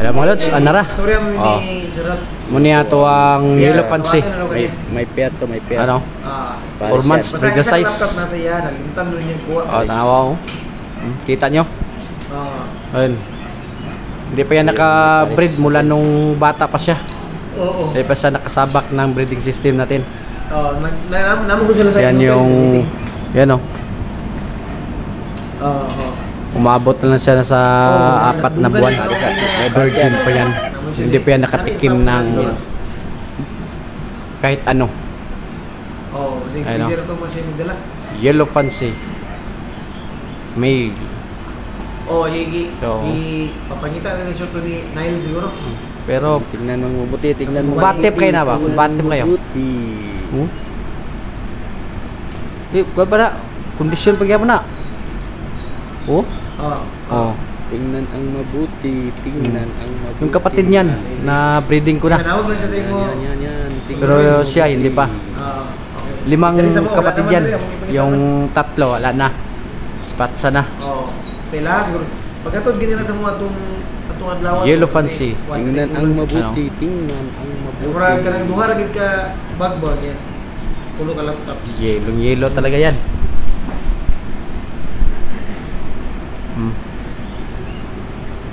Alam mo lods, anara. Storya mo Oh. ni Sir. Muni ato ang yellow fancy. May pair to, may pair. Ano? 4 months, Basta breed the isang size. laptop nasa iya, nalimtan rin yung kuha. Oh, tanawa ko. Kita nyo? Ayun. Hindi pa yan naka-breed mula nung bata pa siya. Oo. Hindi pa siya nakasabak ng breeding system natin. Naman ko sila sa Yan yung, yan o. Umabot na lang siya na sa 4 na buwan. Virgin pa yan. Hindi pa yan nakatikim ng kahit ano. Oo, kasi Ayun, pwede ito mo siya nagdala. Yellow fancy. Male. Oo, So, papangita na short ni Nile siguro. pero Tingnan mo mabuti, tingnan mo. batip kayo na ba? Kung batip kayo. Mabuti. Kuha ba na? Kondisyon pa mo na. Oh? Oh. Tingnan ang mabuti, tingnan ang mabuti. Yung kapatid niyan na breeding ko na. Tinawag lang siya sa imo. Yan. Pero siya hindi pa. Okay. 5 kapatid yan. Yung 3 wala na. Spot sa na. Oo. Sa ila siguro. Pagkatod ganyan na sa mga atong adlaw. Yellow fancy. Tingnan ang mabuti, tingnan ang mabuti. Murag ka nang duha ra gid ka bagbag yan. Pulo ka laptop. Yellow talaga yan.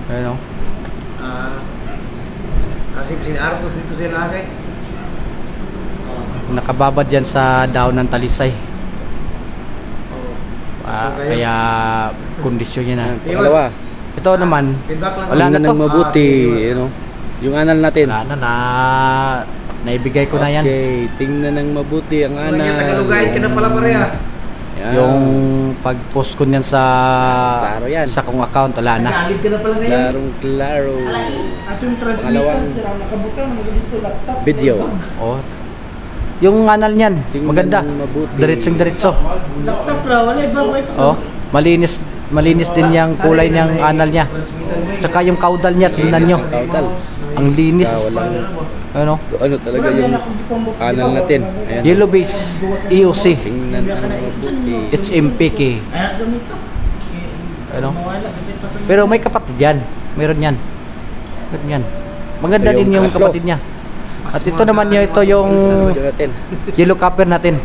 Ayun o. Kasi sinartos dito sila kay. Nakababad yan sa daon ng talisay. Kaya kondisyon niya na. Pangalawa. Ito naman, wala na Tingnan to. ang mabuti, yung anal natin. Wala na, naibigay ko na yan. Okay, tingnan ang mabuti ang anal. Tagalugayin ka na pala pareha. Yan. Yung pag-post ko niyan sa Klaro yan. sa kong account, wala na. Nalid ka na pala ngayon. Klarong klaro. At yung transmitter Pangalawang sila nakabutang dito laptop. video. Oh. Yung anal niyan, Tingnan maganda. ng mabuti. Diretso. Laptop ra wala iba may Oh, malinis din yung kulay niyang anal niya. Tsaka yung caudal niya, tingnan nyo. Kaudal. Ang linis. Ano? Ano talaga yung anal natin. Ayan. Yellow base, EOC. Tingnan ang mabuti. It's MPK. Ano? Pero may kapatid yan. Meron yan. Meron yan. Maganda din yung kapatid niya. At ito naman ito yung natin. yellow copper natin.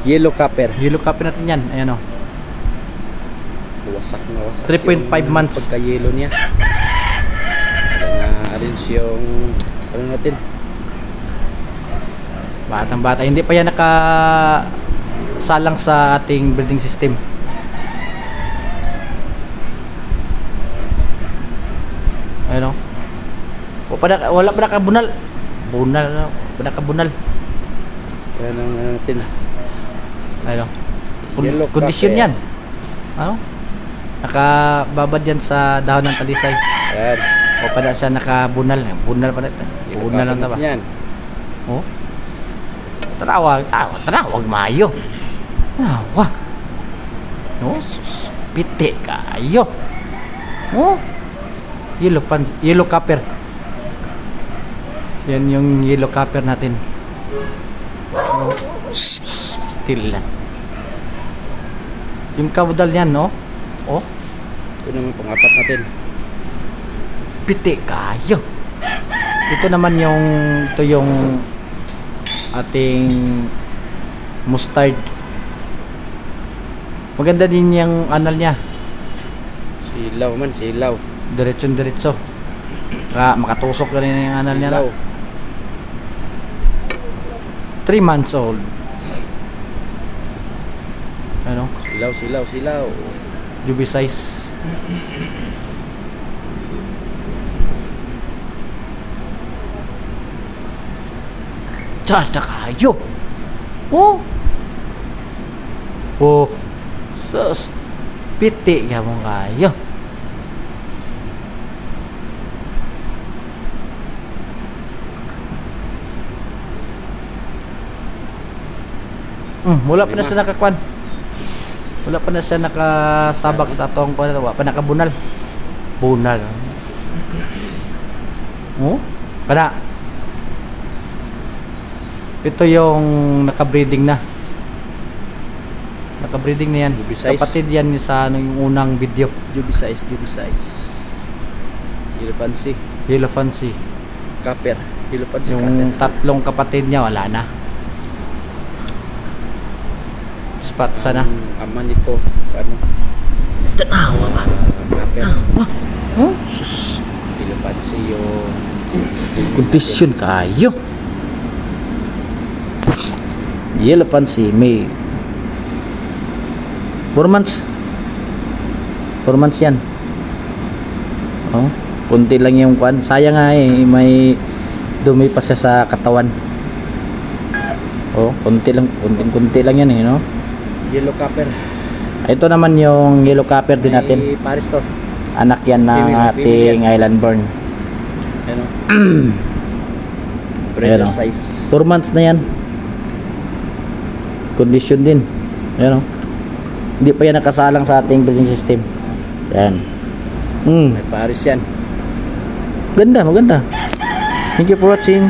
Yellow copper. Yellow copper natin yan. Ayan o. Wasak na wasak. 3.5 months. Pagka-yellow niya. Na-arrange yung ano natin. Batang bata. Hindi pa yan nakasalang sa ating breeding system. Ayan o. Wala pa nakabunal. Bunal. Wala nakabunal. Yan ang ano natin. Ayan o. Yellow Kondisyon copper. yan. Ano? Nakababad yan sa dahon ng talisay. Yan. O pa na siya nakabunal. Bunal pa na. Bunal lang na ba? Yan. Oh. Tarawag mayo. Nawa. Oh, piti kayo. Oh. Yellow copper. Yan yung yellow copper natin. Oh. Still lang. Yung caudal niyan, no? Oh. Ito naman pang-apat natin. Piti kayo. Ito naman yung ating mustard. Maganda din yung anal niya. Silaw man, silaw. Diretso. Makatusok ka rin yung anal niya. Silaw. 3 months old. Ano? Silaw. Juby size. Tsada kayo. Oh. Sus. Piti ka mo kayo. Wala pa na siya nakakwan. Wala pa na siya nakasabak sa atong kuwan. Wala pa nakabunal. Bunal. Oh? Para. Ito yung nakabreeding na. Nakabreeding na yan. Juby size. Kapatid yan sa yung unang video. Juby size. Yellow fancy. Yellow fancy. Copper. Yellow fancy Yung copper. tatlong kapatid niya wala na. Spot sana. Ang ama nito, ano? Tanawa ba? Copper. Huh? Yellow fancy yung Condition kayo. Yellow fancy may 4 months. 4 months yan. Oh, kunti lang yung kwan. Sayang nga may dumi pa siya sa katawan. Oh, kunti lang yan no. yellow copper. Ito naman yung yellow copper din natin. May Paris to. Anak yan ng Female, ating female. island born. Ano? Ayan, Breeder oh. size. 4 months na yan. Condition din. Ayan o. Hindi pa yan nakasalang sa ating breeding system. Ayan. May Paris yan. Maganda. Thank you for watching.